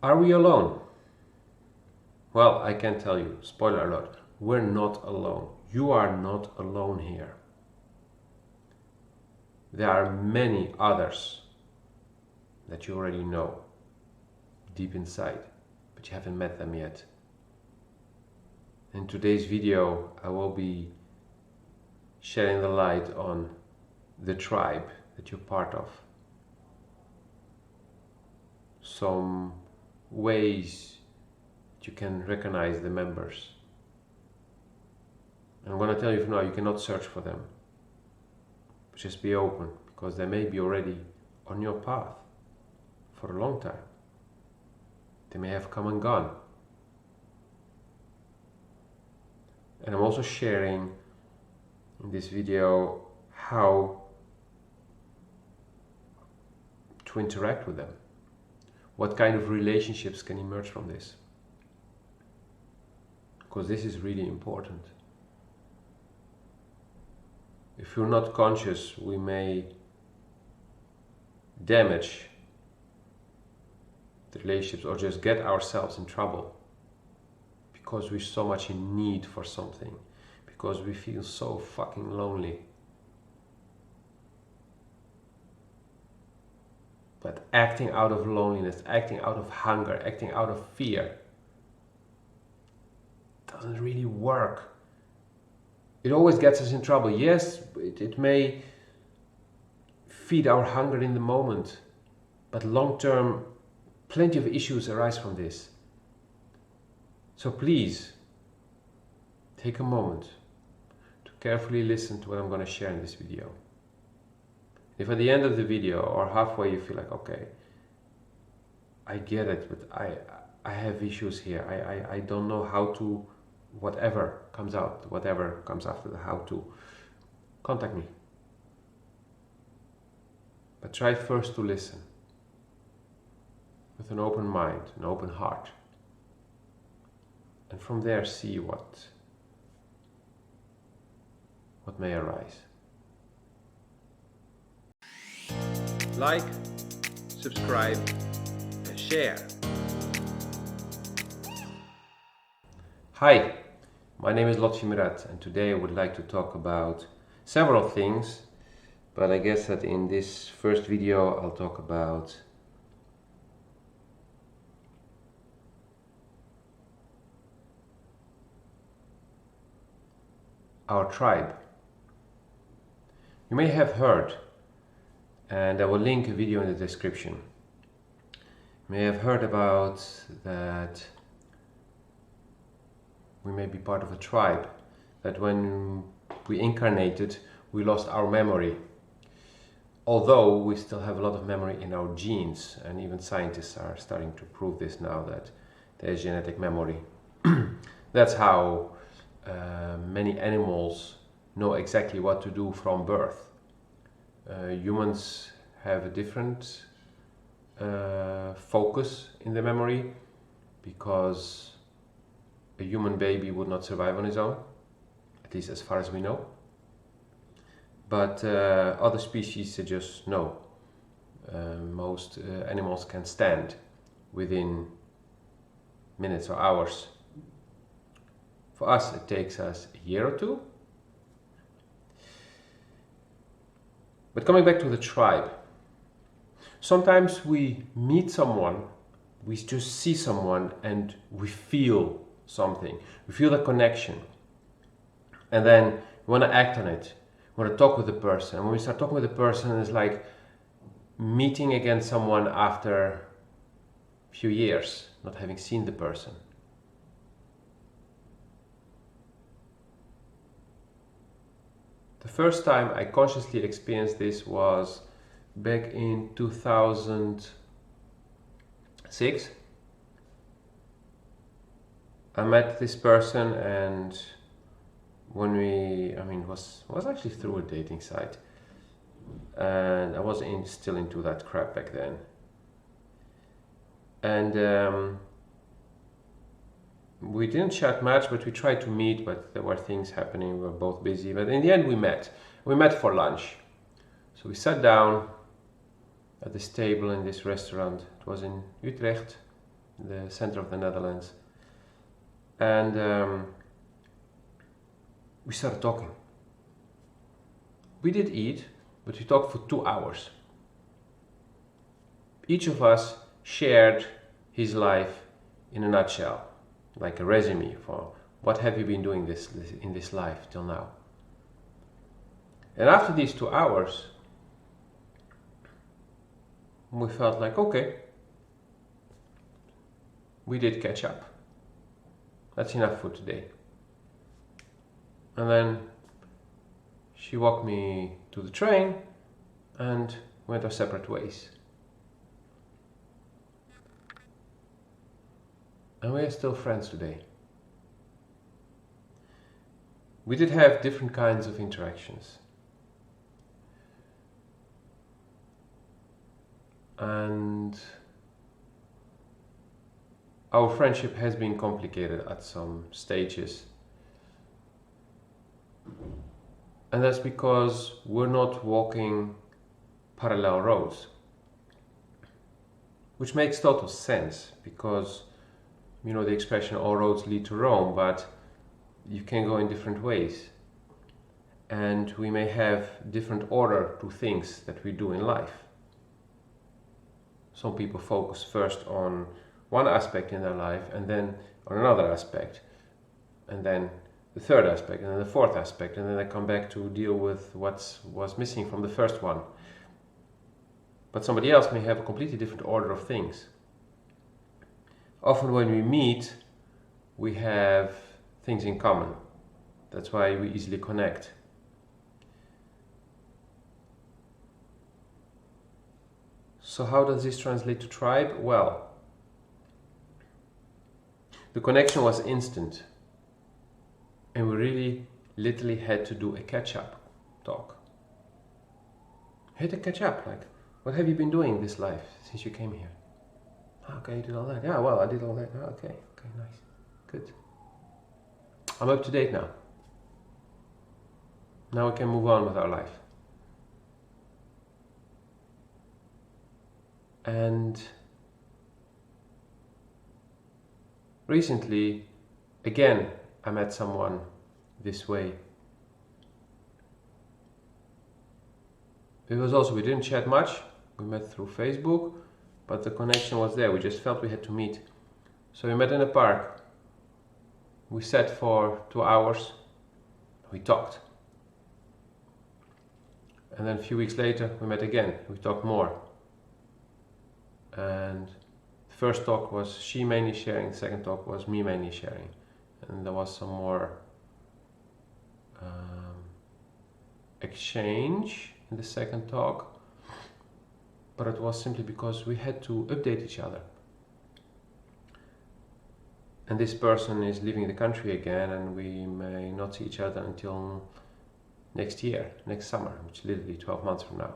Are we alone? Well, I can tell you, spoiler alert, we're not alone. You are not alone here. There are many others that you already know deep inside, but you haven't met them yet. In today's video, I will be shedding the light on the tribe that you're part of. Some ways you can recognize the members. And I'm going to tell you from now, you cannot search for them. But just be open, because they may be already on your path for a long time. They may have come and gone. And I'm also sharing in this video how to interact with them. What kind of relationships can emerge from this? Because this is really important. If you're not conscious, we may damage the relationships or just get ourselves in trouble because we're so much in need for something, because we feel so fucking lonely. But acting out of loneliness, acting out of hunger, acting out of fear doesn't really work. It always gets us in trouble. Yes, it may feed our hunger in the moment, but long term, plenty of issues arise from this. So please, take a moment to carefully listen to what I'm going to share in this video. If at the end of the video or halfway you feel like, okay, I get it, but I have issues here, I don't know how to, whatever comes after the how to, contact me. But try first to listen with an open mind, an open heart. And from there see what may arise. Like, subscribe, and share. Hi, my name is Lotfi Murat, and today I would like to talk about several things, but I guess that in this first video I'll talk about our tribe. You may have heard, and I will link a video in the description. You may have heard about that we may be part of a tribe, that when we incarnated, we lost our memory. Although we still have a lot of memory in our genes, and even scientists are starting to prove this now, that there's genetic memory. That's how many animals know exactly what to do from birth. Humans have a different focus in the memory, because a human baby would not survive on his own, at least as far as we know. But other species just know. Most animals can stand within minutes or hours. For us, it takes us a year or two. But coming back to the tribe, sometimes we meet someone, we just see someone and we feel something. We feel a connection. And then we want to act on it. We want to talk with the person. And when we start talking with the person, it's like meeting again someone after a few years, not having seen the person. The first time I consciously experienced this was back in 2006. I met this person, and when it was actually through a dating site, and I was still into that crap back then. And we didn't chat much, but we tried to meet, but there were things happening, we were both busy, but in the end we met for lunch. So we sat down at this table in this restaurant. It was in Utrecht, the center of the Netherlands. And we started talking. We did eat, but we talked for 2 hours. Each of us shared his life in a nutshell, like a resume for what have you been doing in this life till now. And after these 2 hours, we felt like, okay, we did catch up. That's enough for today. And then she walked me to the train and went our separate ways. And we are still friends today. We did have different kinds of interactions. And our friendship has been complicated at some stages. And that's because we're not walking parallel roads. Which makes total sense, because you know the expression all roads lead to Rome, but you can go in different ways. And we may have different order to things that we do in life. Some people focus first on one aspect in their life and then on another aspect, and then the third aspect, and then the fourth aspect, and then they come back to deal with what was missing from the first one. But somebody else may have a completely different order of things. Often when we meet, we have things in common. That's why we easily connect. So how does this translate to tribe? Well, the connection was instant. And we really literally had to do a catch-up talk. We had to catch up, like, what have you been doing this life since you came here? Okay, you did all that. Yeah, well, I did all that. Okay, nice. Good. I'm up to date now. Now we can move on with our life. And recently, again, I met someone this way. It was also, we didn't chat much. We met through Facebook, but the connection was there. We just felt we had to meet. So we met in a park. We sat for 2 hours. We talked. And then a few weeks later, we met again. We talked more. And the first talk was she mainly sharing, the second talk was me mainly sharing. And there was some more exchange in the second talk, but it was simply because we had to update each other. And this person is leaving the country again, and we may not see each other until next year, next summer, which is literally 12 months from now.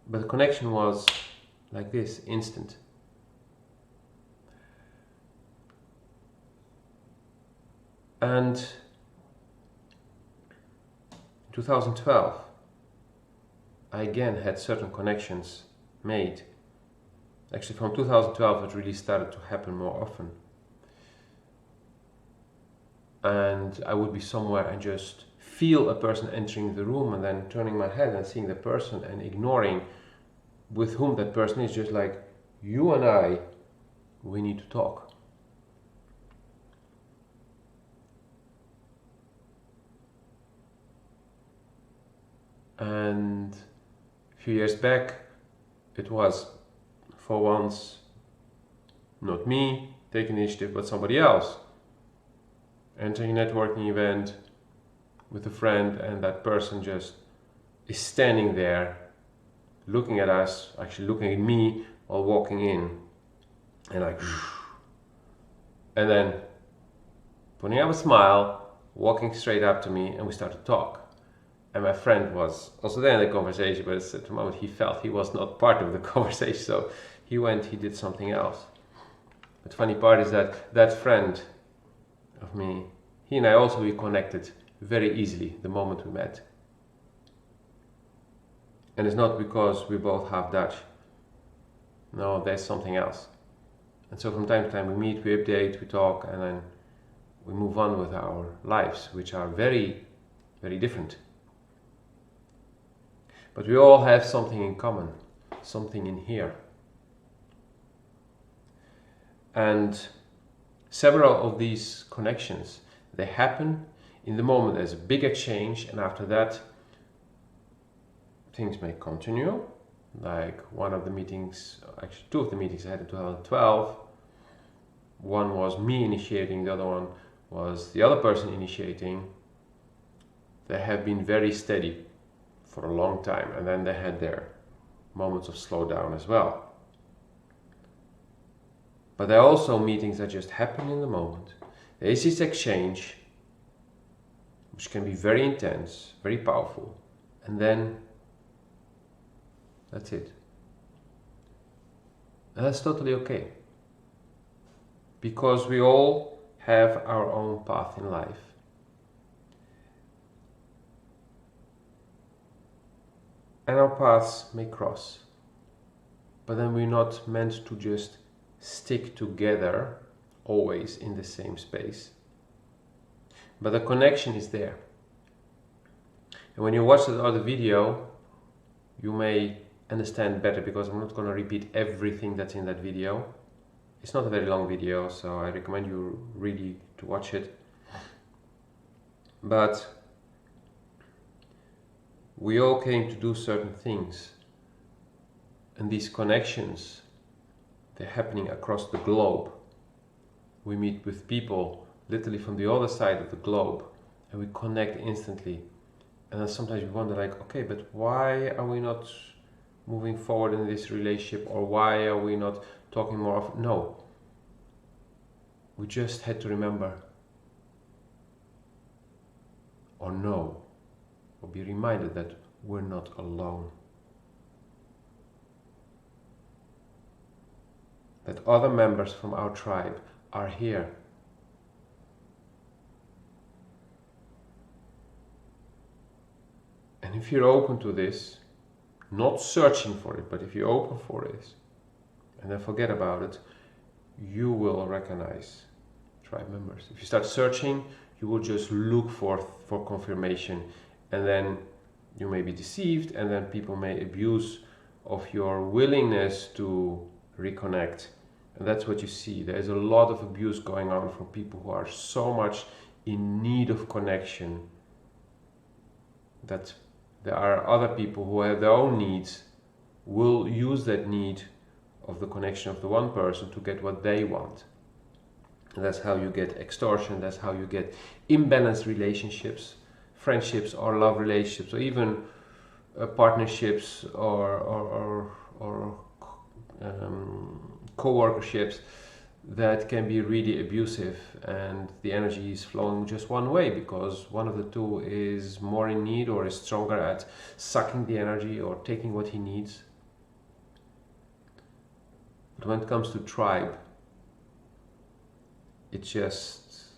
But the connection was like this, instant. And in 2012, I again had certain connections made. Actually, from 2012 it really started to happen more often. And I would be somewhere and just feel a person entering the room, and then turning my head and seeing the person and ignoring with whom that person is, just like, you and I, we need to talk. And a few years back, it was, for once, not me taking initiative, but somebody else. Entering a networking event with a friend, and that person just is standing there, looking at us, actually looking at me while walking in, and like, and then putting up a smile, walking straight up to me, and we started to talk. And my friend was also there in the conversation, but at the moment he felt he was not part of the conversation, so he did something else. But the funny part is that that friend of me, he and I also reconnected very easily the moment we met. And it's not because we're both half Dutch. No, there's something else. And so from time to time we meet, we update, we talk, and then we move on with our lives, which are very, very different. But we all have something in common, something in here. And several of these connections, they happen in the moment. There's a big exchange, and after that things may continue. Like one of the meetings, actually two of the meetings I had in 2012, one was me initiating, the other one was the other person initiating. They have been very steady for a long time, and then they had their moments of slowdown as well. But there are also meetings that just happen in the moment. There is this exchange, which can be very intense, very powerful, and then that's it. And that's totally okay. Because we all have our own path in life. And our paths may cross. But then we're not meant to just stick together always in the same space. But the connection is there. And when you watch the other video, you may understand better, because I'm not going to repeat everything that's in that video. It's not a very long video, so I recommend you really to watch it. But we all came to do certain things, and these connections, they're happening across the globe. We meet with people literally from the other side of the globe, and we connect instantly. And then sometimes we wonder, like, okay, but why are we not moving forward in this relationship, or why are we not talking more often? No. We just had to remember, or know, or be reminded that we're not alone. That other members from our tribe are here. And if you're open to this, not searching for it, but if you're open for it, and then forget about it, you will recognize tribe members. If you start searching, you will just look for confirmation, and then you may be deceived, and then people may abuse of your willingness to reconnect. And that's what you see. There's a lot of abuse going on from people who are so much in need of connection that there are other people who have their own needs, will use that need of the connection of the one person to get what they want. And that's how you get extortion, that's how you get imbalanced relationships, friendships or love relationships, or even partnerships or co-workerships that can be really abusive, and the energy is flowing just one way because one of the two is more in need or is stronger at sucking the energy or taking what he needs. But when it comes to tribe, it just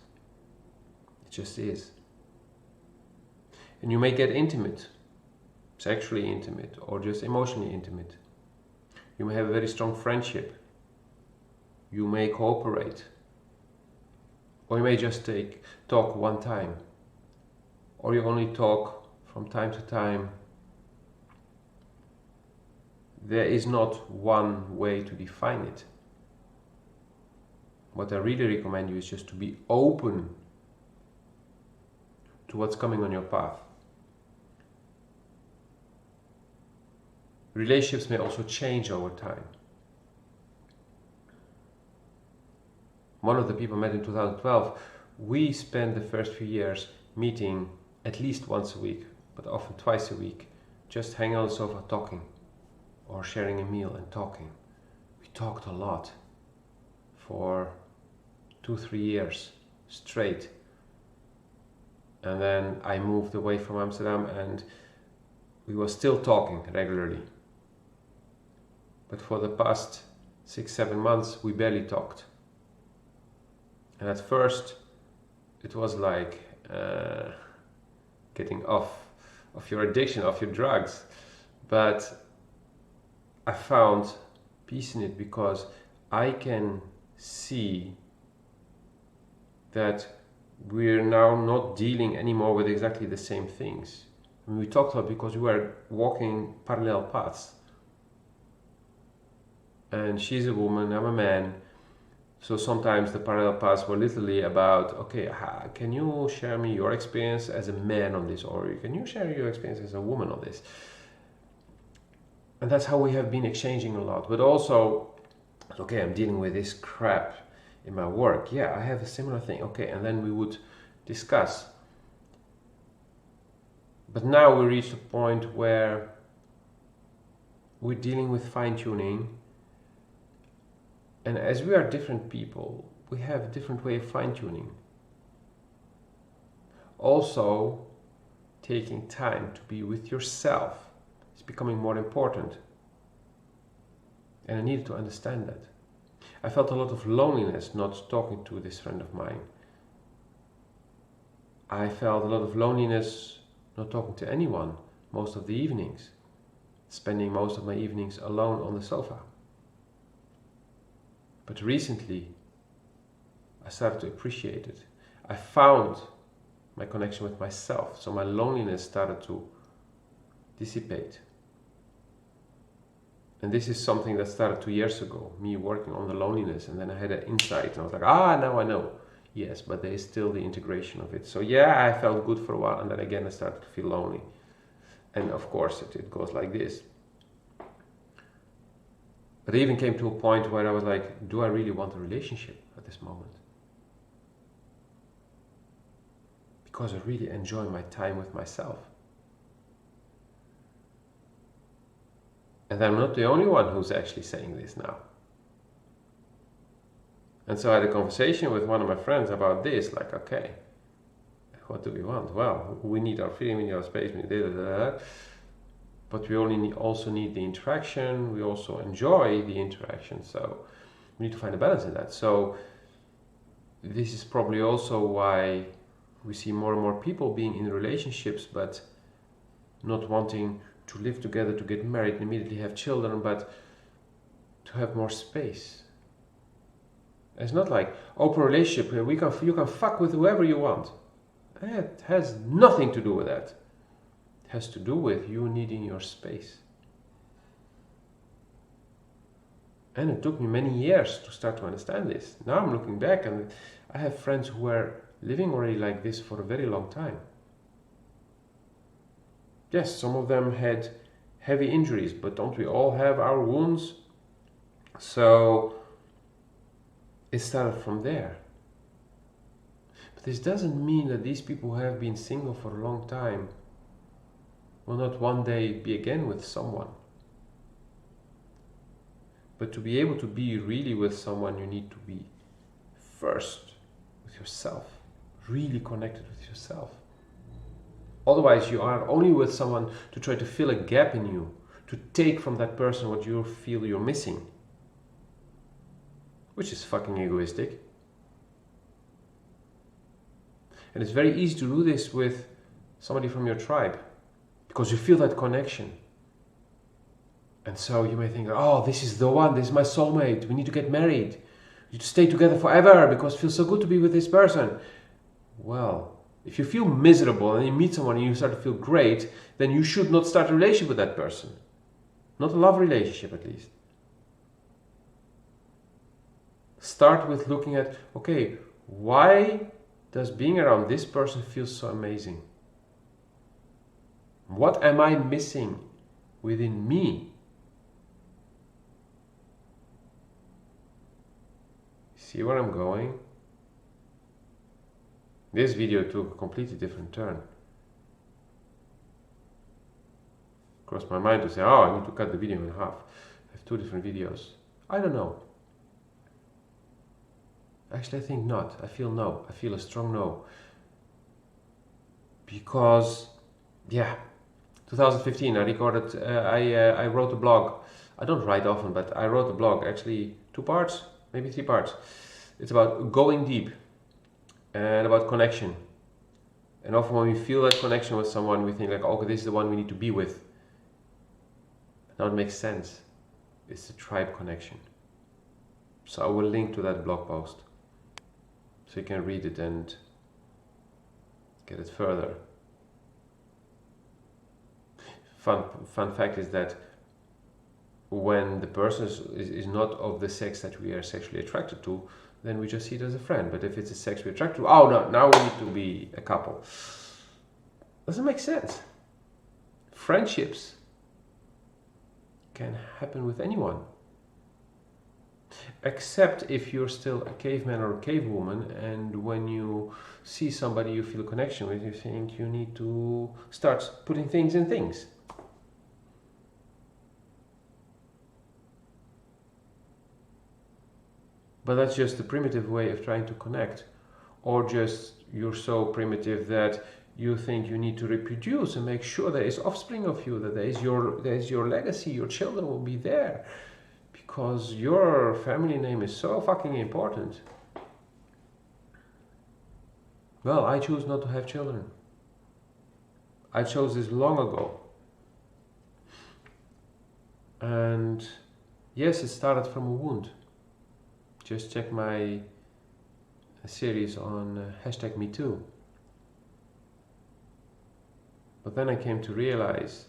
is. And you may get intimate, sexually intimate or just emotionally intimate. You may have a very strong friendship. You may cooperate, or you may just talk one time, or you only talk from time to time. There is not one way to define it. What I really recommend you is just to be open to what's coming on your path. Relationships may also change over time. One of the people I met in 2012, we spent the first few years meeting at least once a week, but often twice a week, just hanging on the sofa talking, or sharing a meal and talking. We talked a lot for 2-3 years straight. And then I moved away from Amsterdam and we were still talking regularly. But for the past 6-7 months, we barely talked. And at first, it was like getting off of your addiction, off your drugs. But I found peace in it, because I can see that we're now not dealing anymore with exactly the same things. I mean, we talked about because we were walking parallel paths. And she's a woman, I'm a man. So sometimes the parallel paths were literally about, okay, can you share me your experience as a man on this, or can you share your experience as a woman on this? And that's how we have been exchanging a lot. But also, okay, I'm dealing with this crap in my work. Yeah, I have a similar thing. Okay, and then we would discuss. But now we reached a point where we're dealing with fine-tuning. And as we are different people, we have a different way of fine-tuning. Also, taking time to be with yourself is becoming more important. And I needed to understand that. I felt a lot of loneliness not talking to this friend of mine. I felt a lot of loneliness not talking to anyone most of the evenings, spending most of my evenings alone on the sofa. But recently, I started to appreciate it. I found my connection with myself, so my loneliness started to dissipate. And this is something that started 2 years ago, me working on the loneliness, and then I had an insight, and I was like, now I know. Yes, but there is still the integration of it. So yeah, I felt good for a while, and then again I started to feel lonely. And of course it goes like this. But I even came to a point where I was like, do I really want a relationship at this moment? Because I really enjoy my time with myself. And I'm not the only one who's actually saying this now. And so I had a conversation with one of my friends about this, like, okay, what do we want? Well, we need our freedom, we need our space, we need but we also need the interaction, we also enjoy the interaction, so we need to find a balance in that. So this is probably also why we see more and more people being in relationships, but not wanting to live together, to get married and immediately have children, but to have more space. It's not like open relationship, you can fuck with whoever you want. It has nothing to do with that. It has to do with you needing your space. And it took me many years to start to understand this. Now I'm looking back and I have friends who were living already like this for a very long time. Yes, some of them had heavy injuries, but don't we all have our wounds? So it started from there. But this doesn't mean that these people who have been single for a long time will not one day be again with someone. But to be able to be really with someone, you need to be first with yourself, really connected with yourself. Otherwise, you are only with someone to try to fill a gap in you, to take from that person what you feel you're missing, which is fucking egoistic. And it's very easy to do this with somebody from your tribe, because you feel that connection. And so you may think, oh, this is the one, this is my soulmate, we need to get married. We need to stay together forever because it feels so good to be with this person. Well, if you feel miserable and you meet someone and you start to feel great, then you should not start a relationship with that person. Not a love relationship, at least. Start with looking at, okay, why does being around this person feel so amazing? What am I missing within me? See where I'm going? This video took a completely different turn. Crossed my mind to say, oh, I need to cut the video in half. I have 2 different videos. I don't know. Actually, I think not. I feel no. I feel a strong no. Because, yeah, 2015, I recorded, I wrote a blog. I don't write often, but I wrote a blog, actually 2 parts, maybe 3 parts. It's about going deep and about connection. And often when we feel that connection with someone, we think like, okay, this is the one we need to be with. Now it makes sense. It's the tribe connection. So I will link to that blog post so you can read it and get it further. Fun fact is that when the person is not of the sex that we are sexually attracted to, then we just see it as a friend. But if it's a sex we're attracted to, oh no, now we need to be a couple. Doesn't make sense. Friendships can happen with anyone. Except if you're still a caveman or a cavewoman, and when you see somebody you feel a connection with, you think you need to start putting things in things. But that's just the primitive way of trying to connect. Or just you're so primitive that you think you need to reproduce and make sure there is offspring of you, that there is your legacy, your children will be there. Because your family name is so fucking important. Well, I choose not to have children. I chose this long ago. And yes, it started from a wound. Just check my series on #MeToo. But then I came to realize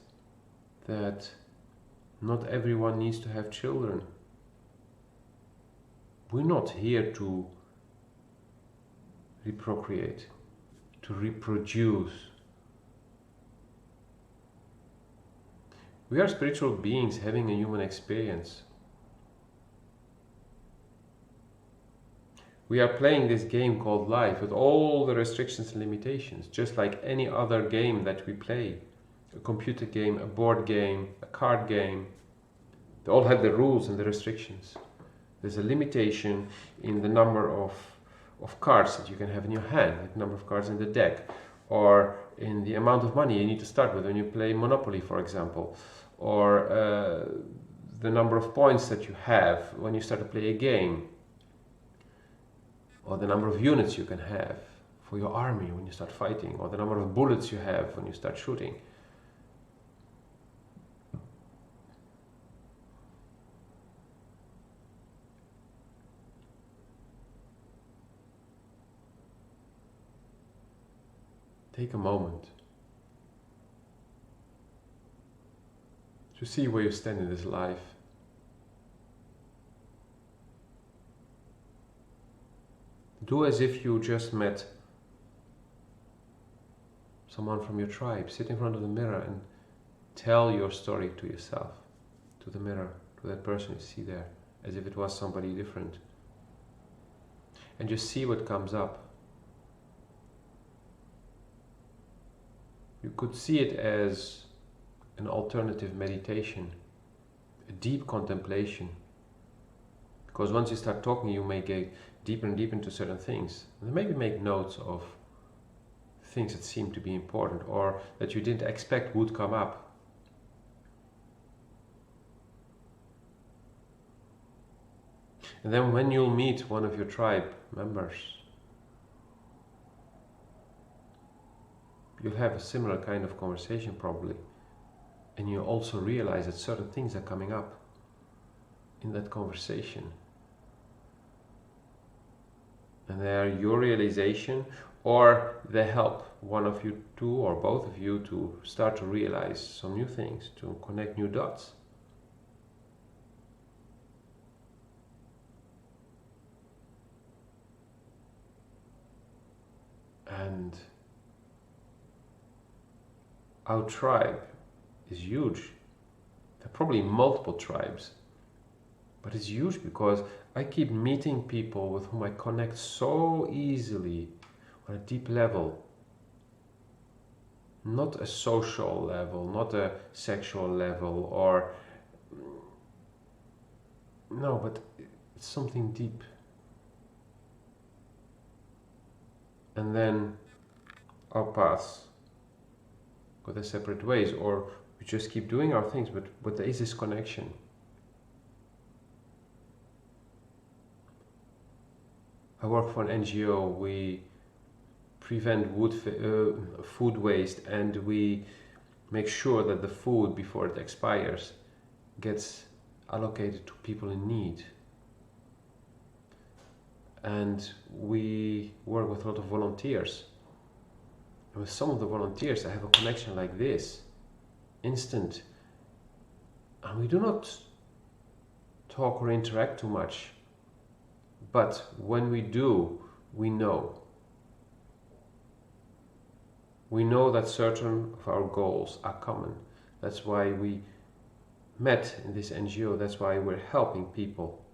that not everyone needs to have children. We're not here to reprocreate, to reproduce. We are spiritual beings having a human experience. We are playing this game called life with all the restrictions and limitations, just like any other game that we play. A computer game, a board game, a card game. They all have the rules and the restrictions. There's a limitation in the number of cards that you can have in your hand, like the number of cards in the deck, or in the amount of money you need to start with when you play Monopoly, for example, or the number of points that you have when you start to play a game, or the number of units you can have for your army when you start fighting, or the number of bullets you have when you start shooting. Take a moment to see where you stand in this life. Do as if you just met someone from your tribe. Sit in front of the mirror and tell your story to yourself, to the mirror, to that person you see there, as if it was somebody different. And just see what comes up. You could see it as an alternative meditation, a deep contemplation. Because once you start talking, you may get deeper and deeper into certain things. And maybe make notes of things that seem to be important or that you didn't expect would come up. And then when you'll meet one of your tribe members, you'll have a similar kind of conversation probably. And you also realize that certain things are coming up in that conversation. And they are your realization, or they help one of you two or both of you to start to realize some new things, to connect new dots. And our tribe is huge. There are probably multiple tribes, but it's huge because I keep meeting people with whom I connect so easily on a deep level. Not a social level, not a sexual level, or no, but it's something deep. And then our paths go their separate ways, or we just keep doing our things, but there is this connection. I work for an NGO. We prevent food waste, and we make sure that the food, before it expires, gets allocated to people in need. And we work with a lot of volunteers. And with some of the volunteers, I have a connection like this, instant. And we do not talk or interact too much. But when we do, we know. We know that certain of our goals are common. That's why we met in this NGO. That's why we're helping people.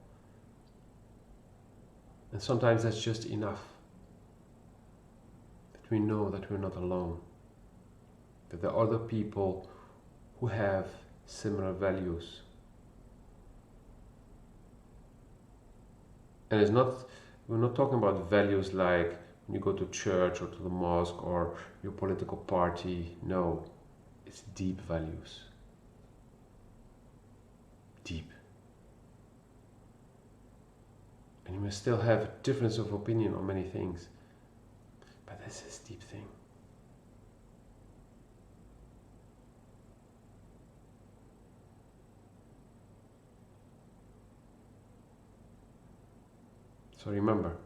And sometimes that's just enough. That we know that we're not alone. That there are other people who have similar values. And we're not talking about values like when you go to church or to the mosque or your political party. No, it's deep values. Deep. And you may still have a difference of opinion on many things, but that's this deep thing. So remember,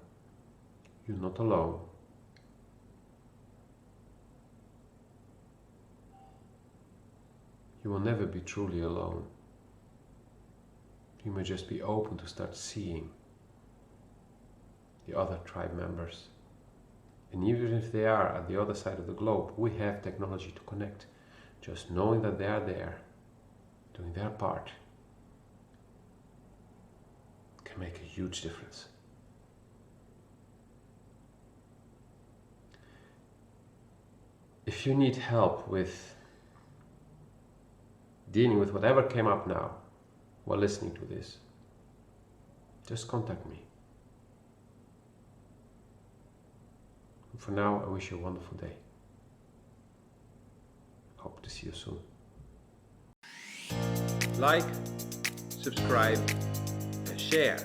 you're not alone. You will never be truly alone. You may just be open to start seeing the other tribe members. And even if they are at the other side of the globe, we have technology to connect. Just knowing that they are there, doing their part, can make a huge difference. If you need help with dealing with whatever came up now while listening to this, just contact me. And for now, I wish you a wonderful day. Hope to see you soon. Like, subscribe, and share.